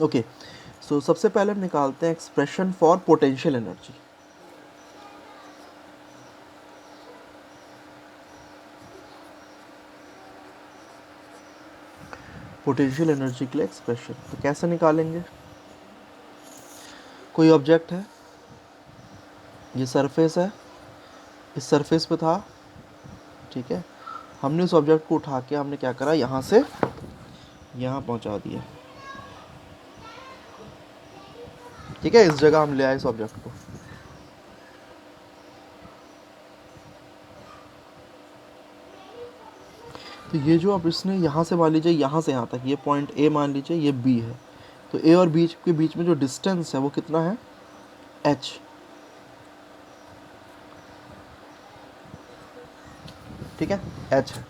Okay, सो सबसे पहले हम निकालते हैं expression for potential energy. Potential energy के लिए एक्सप्रेशन तो कैसे निकालेंगे? कोई ऑब्जेक्ट है, ये सरफेस है, इस सरफेस पे था, ठीक है। हमने उस ऑब्जेक्ट को उठा के हमने क्या करा, यहाँ से यहाँ पहुँचा दिया, ठीक है। इस जगह हम ले आए इस ऑब्जेक्ट को। तो ये जो अब इसने यहाँ से मान लीजिए यहाँ से यहाँ तक, ये पॉइंट ए मान लीजिए, ये बी है, तो ए और बी के बीच में जो डिस्टेंस है वो कितना है, एच, ठीक है, एच है।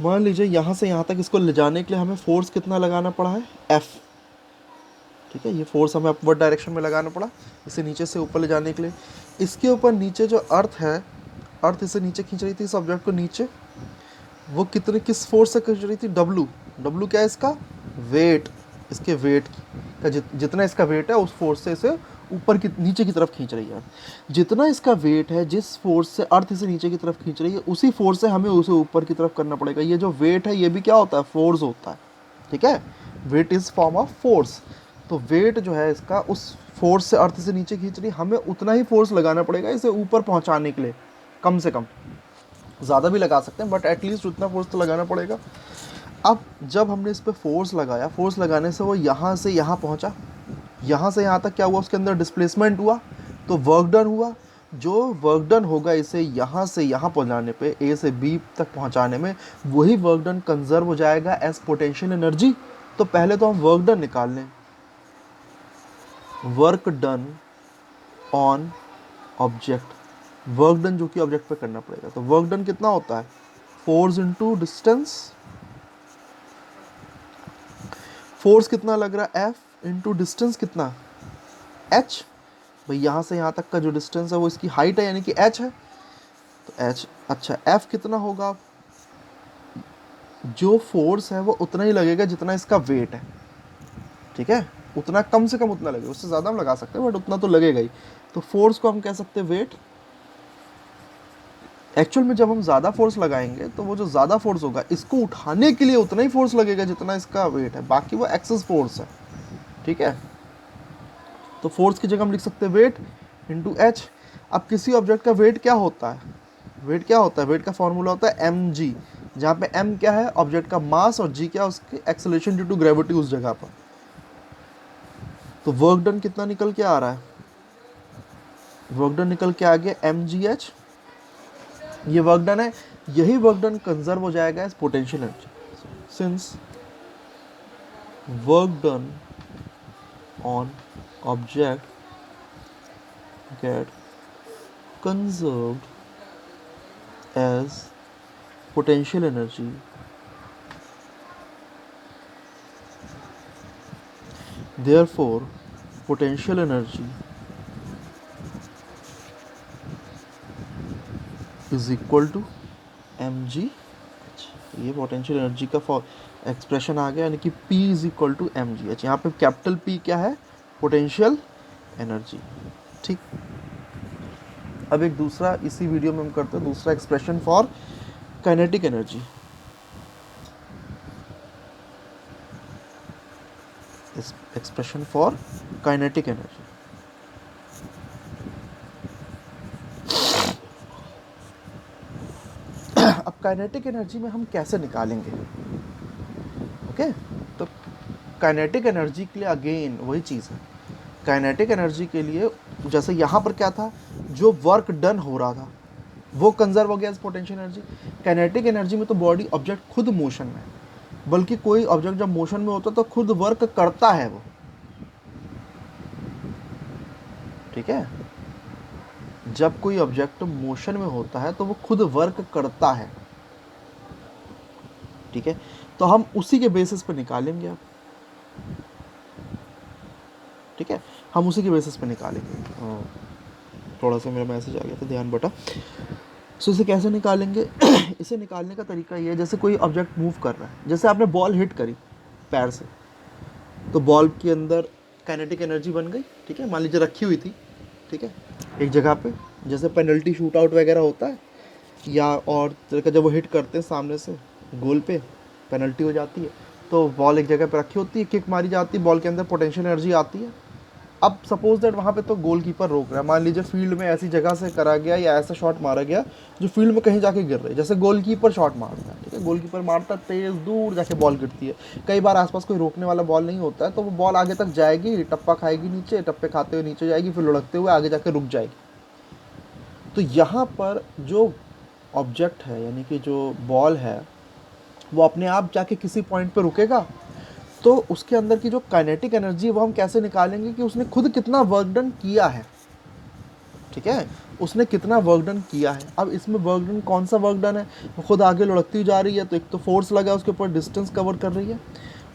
मान लीजिए यहाँ से यहाँ तक इसको ले जाने के लिए हमें फोर्स कितना लगाना पड़ा है, एफ, ठीक है। ये फोर्स हमें अपवर्ड डायरेक्शन में लगाना पड़ा इसे नीचे से ऊपर ले जाने के लिए। इसके ऊपर नीचे जो अर्थ है, अर्थ इसे नीचे खींच रही थी इस ऑब्जेक्ट को नीचे, वो कितने किस फोर्स से खींच रही थी, डब्लू। डब्लू क्या है इसका, वेट, इसके वेट का जितना इसका वेट है उस फोर्स से इसे ऊपर की नीचे की तरफ खींच रही है। जितना इसका वेट है, जिस फोर्स से अर्थ इसे नीचे की तरफ खींच रही है, उसी फोर्स से हमें उसे ऊपर की तरफ करना पड़ेगा। ये जो वेट है ये भी क्या होता है, फोर्स होता है, ठीक है। Weight is form of force. तो वेट जो है इसका, उस फोर्स से अर्थ से नीचे खींच रही, हमें उतना ही फोर्स लगाना पड़ेगा इसे ऊपर पहुंचाने के लिए, कम से कम। ज़्यादा भी लगा सकते हैं बट एटलीस्ट उतना फोर्स तो लगाना पड़ेगा। अब जब हमने इस पर फोर्स लगाया, फोर्स लगाने से वो यहाँ से यहाँ पहुँचा, यहाँ से यहाँ तक क्या हुआ, उसके अंदर डिस्प्लेसमेंट हुआ, तो वर्क डन हुआ। जो वर्क डन होगा इसे यहाँ से यहाँ पहुँचाने पे, ए से बी तक पहुँचाने में, वही वर्क डन कंजर्व हो जाएगा एज पोटेंशियल एनर्जी। तो पहले तो हम वर्क डन निकाल लें। Work done on object, work done जो कि ऑब्जेक्ट पे करना पड़ेगा, तो वर्क डन कितना होता है, फोर्स इनटू डिस्टेंस। फोर्स कितना लग रहा है, एफ, इनटू डिस्टेंस कितना, एच। भाई यहाँ से यहाँ तक का जो डिस्टेंस है वो इसकी हाइट है, यानी कि एच है, तो एच। अच्छा, एफ कितना होगा, जो फोर्स है वो उतना ही लगेगा जितना इसका वेट है, ठीक है। उतना, कम से कम उतना लगेगा, उससे ज़्यादा हम लगा सकते हैं बट उतना तो लगेगा ही। तो फोर्स को हम कह सकते हैं वेट। एक्चुअल में जब हम ज़्यादा फोर्स लगाएंगे तो वो जो ज़्यादा फोर्स होगा, इसको उठाने के लिए उतना ही फोर्स लगेगा जितना इसका वेट है, बाकी वो एक्सेस फोर्स है, ठीक है। तो फोर्स की जगह हम लिख सकते हैं वेट इंटू एच। अब किसी ऑब्जेक्ट का वेट क्या होता है, वेट क्या होता है, वेट का फॉर्मूला होता है एम जी, जहाँ पे एम क्या है ऑब्जेक्ट का मास और जी क्या उसकी एक्सेलरेशन ड्यू टू ग्रेविटी उस जगह पर। तो वर्क डन कितना निकल के आ रहा है, वर्क डन निकल के आ गया एम जी एच, ये वर्क डन है। यही वर्क डन कंजर्व हो जाएगा as potential energy, since work done on object get conserved as potential energy, therefore potential energy is equal to mg h। ये पोटेंशियल एनर्जी का expression आ गया, यानी कि P is equal to m g h. यहाँ पे capital P क्या है, पोटेंशियल एनर्जी, ठीक। अब एक दूसरा इसी वीडियो में हम करते हैं, दूसरा expression for kinetic energy. Expression for kinetic energy. अब काइनेटिक एनर्जी में हम कैसे निकालेंगे, ओके। तो काइनेटिक एनर्जी के लिए अगेन वही चीज़ है। काइनेटिक एनर्जी के लिए जैसे यहाँ पर क्या था, जो वर्क डन हो रहा था वो कंजर्व हो गया as potential energy. Kinetic energy में तो बॉडी ऑब्जेक्ट खुद मोशन में है, बल्कि कोई ऑब्जेक्ट जब मोशन में होता है तो खुद वर्क करता है वो, ठीक है। जब कोई ऑब्जेक्ट मोशन में होता है तो वो खुद वर्क करता है, ठीक है। तो हम उसी के बेसिस पे निकालेंगे अब, ठीक है, हम उसी के बेसिस पे निकालेंगे। थोड़ा सा मेरा मैसेज आ गया था, ध्यान बटा। सो इसे कैसे निकालेंगे इसे निकालने का तरीका ये है, जैसे कोई ऑब्जेक्ट मूव कर रहा है, जैसे आपने बॉल हिट करी पैर से, तो बॉल के अंदर काइनेटिक एनर्जी बन गई, ठीक है, मान लीजिए रखी हुई थी, ठीक है, एक जगह पे, जैसे पेनल्टी शूट आउट वगैरह होता है, या और तरह का जब वो हिट करते हैं सामने से गोल पे, पेनल्टी हो जाती है, तो बॉल एक जगह पे रखी होती है, किक मारी जाती है, बॉल के अंदर पोटेंशियल एनर्जी आती है। अब सपोज दैट वहाँ पे तो गोलकीपर रोक रहा है, मान लीजिए फील्ड में ऐसी जगह से करा गया या ऐसा शॉट मारा गया जो फील्ड में कहीं जाके गिर रहा है, जैसे गोलकीपर शॉट मारता है, ठीक है, गोलकीपर मारता है तेज़, दूर जाके बॉल गिरती है, कई बार आसपास कोई रोकने वाला बॉल नहीं होता है, तो वो बॉल आगे तक जाएगी, टप्पा खाएगी नीचे, टप्पे खाते हुए नीचे जाएगी, फिर लुढ़कते हुए आगे जाके रुक जाएगी। तो यहाँ पर जो ऑब्जेक्ट है, यानी कि जो बॉल है, वो अपने आप जाके किसी पॉइंट पे रुकेगा, तो उसके अंदर की जो काइनेटिक एनर्जी है वो हम कैसे निकालेंगे कि उसने खुद कितना वर्क डन किया है, ठीक है, उसने कितना वर्क डन किया है। अब इसमें वर्क डन कौन सा वर्क डन है, वो खुद आगे लुढ़कती जा रही है, तो एक तो फोर्स लगा है उसके ऊपर, डिस्टेंस कवर कर रही है,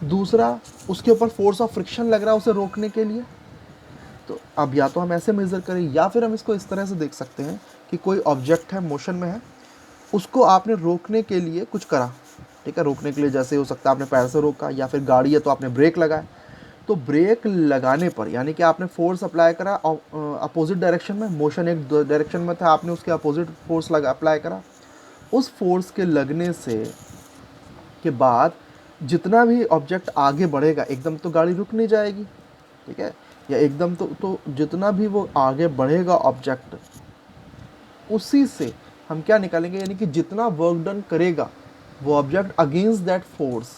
दूसरा उसके ऊपर फोर्स ऑफ फ्रिक्शन लग रहा है उसे रोकने के लिए। तो अब या तो हम ऐसे मेज़र करें, या फिर हम इसको इस तरह से देख सकते हैं कि कोई ऑब्जेक्ट है, मोशन में है, उसको आपने रोकने के लिए कुछ करा, ठीक है, रोकने के लिए जैसे हो सकता है आपने पैर से रोका, या फिर गाड़ी है तो आपने ब्रेक लगाया, तो ब्रेक लगाने पर यानी कि आपने फोर्स अप्लाई करा अपोजिट डायरेक्शन में, मोशन एक डायरेक्शन में था, आपने उसके अपोजिट फोर्स लगा अप्लाई करा, उस फोर्स के लगने से के बाद जितना भी ऑब्जेक्ट आगे बढ़ेगा, एकदम तो गाड़ी रुक नहीं जाएगी, ठीक है, या एकदम तो जितना भी वो आगे बढ़ेगा ऑब्जेक्ट, उसी से हम क्या निकालेंगे, यानी कि जितना वर्क डन करेगा वो ऑब्जेक्ट अगेंस्ट दैट फोर्स,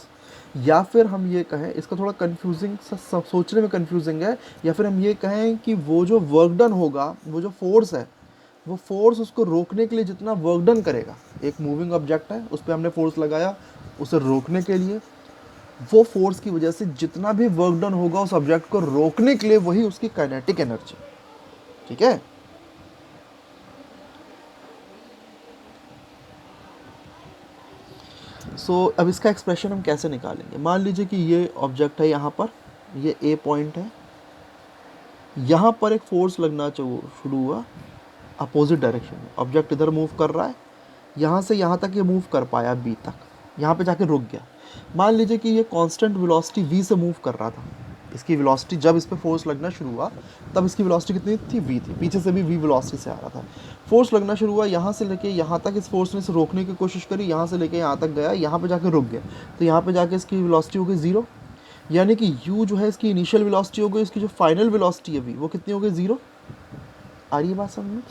या फिर हम ये कहें, इसका थोड़ा कंफ्यूजिंग सोचने में कंफ्यूजिंग है, या फिर हम ये कहें कि वो जो वर्क डन होगा, वो जो फोर्स है, वो फोर्स उसको रोकने के लिए जितना वर्क डन करेगा, एक मूविंग ऑब्जेक्ट है, उस पर हमने फोर्स लगाया उसे रोकने के लिए, वो फोर्स की वजह से जितना भी वर्क डन होगा उस ऑब्जेक्ट को रोकने के लिए, वही उसकी काइनेटिक एनर्जी, ठीक है। अब इसका एक्सप्रेशन हम कैसे निकालेंगे, मान लीजिए कि ये ऑब्जेक्ट है, यहाँ पर ये ए पॉइंट है, यहाँ पर एक फोर्स लगना शुरू हुआ अपोजिट डायरेक्शन में, ऑब्जेक्ट इधर मूव कर रहा है, यहाँ से यहाँ तक ये मूव कर पाया बी तक, यहाँ पे जाके रुक गया। मान लीजिए कि ये कांस्टेंट वेलोसिटी v से मूव कर रहा था, इसकी वेलोसिटी जब इस पर फोर्स लगना शुरू हुआ तब इसकी वेलोसिटी कितनी थी, v थी, पीछे से भी v वेलोसिटी से आ रहा था, फोर्स लगना शुरू हुआ, यहाँ से लेके यहाँ तक इस फोर्स ने इसे रोकने की कोशिश करी, यहाँ से लेके यहाँ तक गया, यहाँ पे जाके रुक गया, तो यहाँ पे जाके इसकी वेलोसिटी हो गई 0, यानी कि u जो है इसकी इनिशियल वेलोसिटी हो गई, इसकी जो फाइनल वेलोसिटी है v वो कितनी हो गई 0। आ रही है बात समझ में।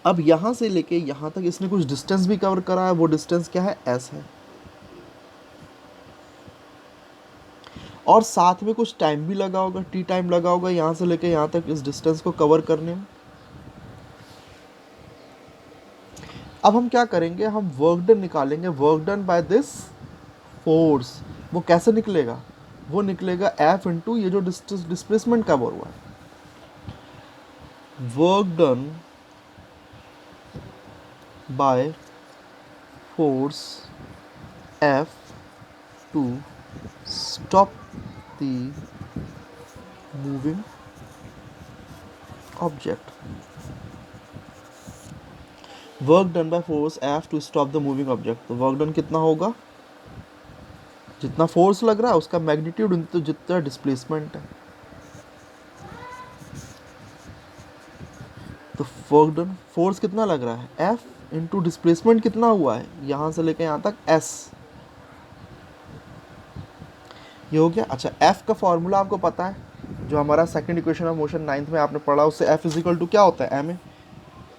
अब यहाँ से लेके यहाँ तक इसने कुछ डिस्टेंस भी कवर करा है, वो डिस्टेंस क्या है, s है, और साथ में कुछ टाइम भी लगा होगा, t टाइम लगा होगा यहाँ से लेके यहाँ तक इस डिस्टेंस को कवर करने में। अब हम क्या करेंगे, हम वर्क डन निकालेंगे, work done by this force, वो कैसे निकलेगा, वो निकलेगा F इंटू ये जो डिस्प्लेसमेंट कवर हुआ है, work done by force F to stop the moving object, work done by force F to stop the moving object, तो वर्क डन कितना होगा, जितना फोर्स लग रहा है उसका मैग्नीट्यूड इंटू जितना डिस्प्लेसमेंट है, तो वर्क डन फोर्स कितना लग रहा है F इंटू डिस्प्लेसमेंट कितना हुआ है यहाँ से लेकर यहाँ तक S, ये हो गया। अच्छा, F का फॉर्मूला आपको पता है, जो हमारा second equation of motion 9th में आपने पढ़ा, उससे F इज इक्वल टू क्या होता है, ma,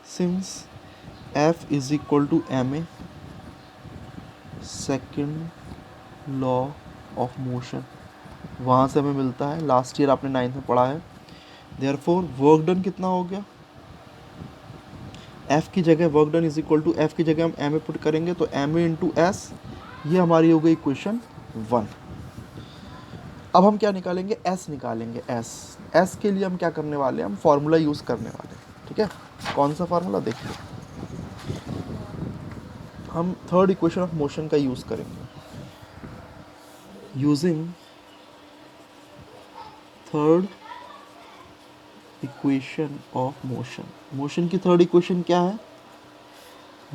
since F is equal to ma, second law of motion, वहाँ से हमें मिलता है, लास्ट ईयर आपने 9th में पढ़ा है। देयरफॉर वर्क डन कितना हो गया, F की जगह work done is equal to F की जगह हम ma पुट करेंगे तो ma इंटू S, ये हमारी हो गई इक्वेशन 1। अब हम क्या निकालेंगे, S निकालेंगे, S के लिए हम क्या करने वाले हैं, हम फार्मूला यूज़ करने वाले हैं, ठीक है। कौन सा फार्मूला, देखिए हम थर्ड इक्वेशन ऑफ मोशन का यूज़ करेंगे, using third equation of motion, motion की थर्ड इक्वेशन क्या है,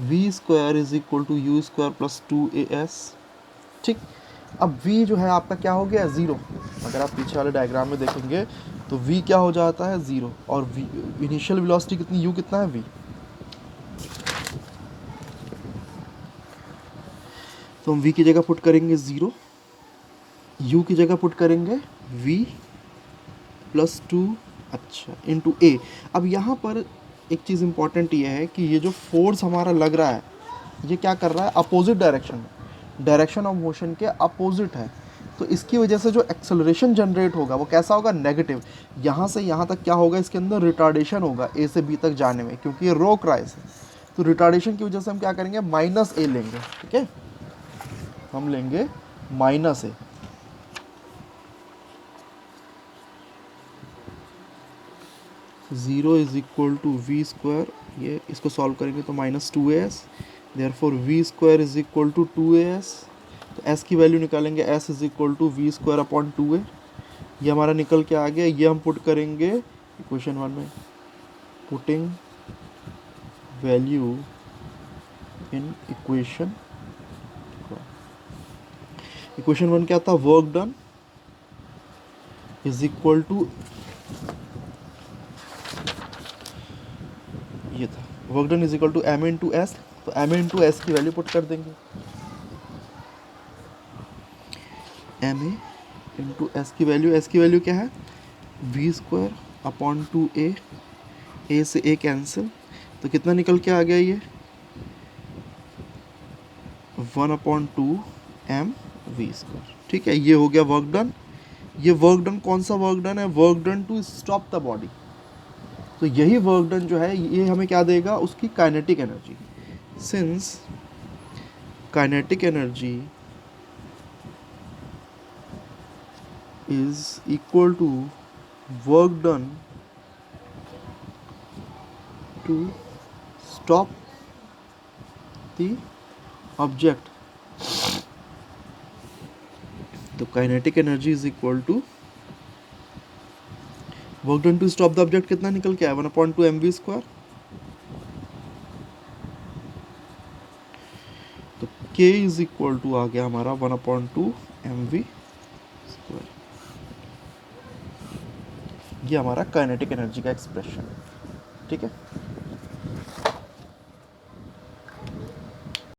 v square is equal to u square plus 2as, ठीक। अब v जो है आपका क्या हो गया, ज़ीरो। अगर आप पीछे वाले डायग्राम में देखेंगे तो v क्या हो जाता है, ज़ीरो। और v इनिशियल वेलोसिटी कितनी, u कितना है, v। तो हम v की जगह पुट करेंगे ज़ीरो, u की जगह पुट करेंगे v प्लस टू, अच्छा, इंटू ए। अब यहाँ पर एक चीज़ इंपॉर्टेंट ये है कि ये जो फोर्स हमारा लग रहा है ये क्या कर रहा है, अपोजिट डायरेक्शन में, डायरेक्शन ऑफ मोशन के अपोजिट है। तो इसकी वजह से जो एक्सेलरेशन जनरेट होगा वो कैसा होगा, नेगेटिव। यहाँ से यहाँ तक क्या होगा, इसके अंदर रिटार्डेशन होगा ए से बी तक जाने में, क्योंकि ये रोक रहा है इसे। तो रिटार्डेशन की वजह से हम क्या करेंगे, माइनस ए लेंगे, ठीक है, हम लेंगे minus A. Zero is equal to V square, ये इसको सॉल्व करेंगे तो minus two A S, there four V square is equal to two A S. तो एस की वैल्यू निकालेंगे, S is equal to V square upon two A. ये हमारा निकल के आ गया, ये हम पुट करेंगे इक्वेशन वन में, putting value in equation one क्या था, work done is equal to, ये था work done is equal to m into s. तो एम इन टू एस की वैल्यू पुट कर देंगे, एम ए इंटू एस की वैल्यू क्या है, v square upon two a से ए कैंसिल, तो कितना निकल के आ गया ये, one upon two m v square. ठीक है, ये हो गया वर्क डन। ये वर्क डन कौन सा वर्क डन है, work done to stop the body. तो यही वर्क डन जो है ये हमें क्या देगा, उसकी kinetic energy. Since kinetic energy is equal to work done to stop the object, तो kinetic energy is equal to work done to stop the object, कितना निकल के आया, one upon two m v square. तो K is equal to आ गया हमारा one upon two m v square. ये हमारा काइनेटिक एनर्जी का एक्सप्रेशन है, ठीक है।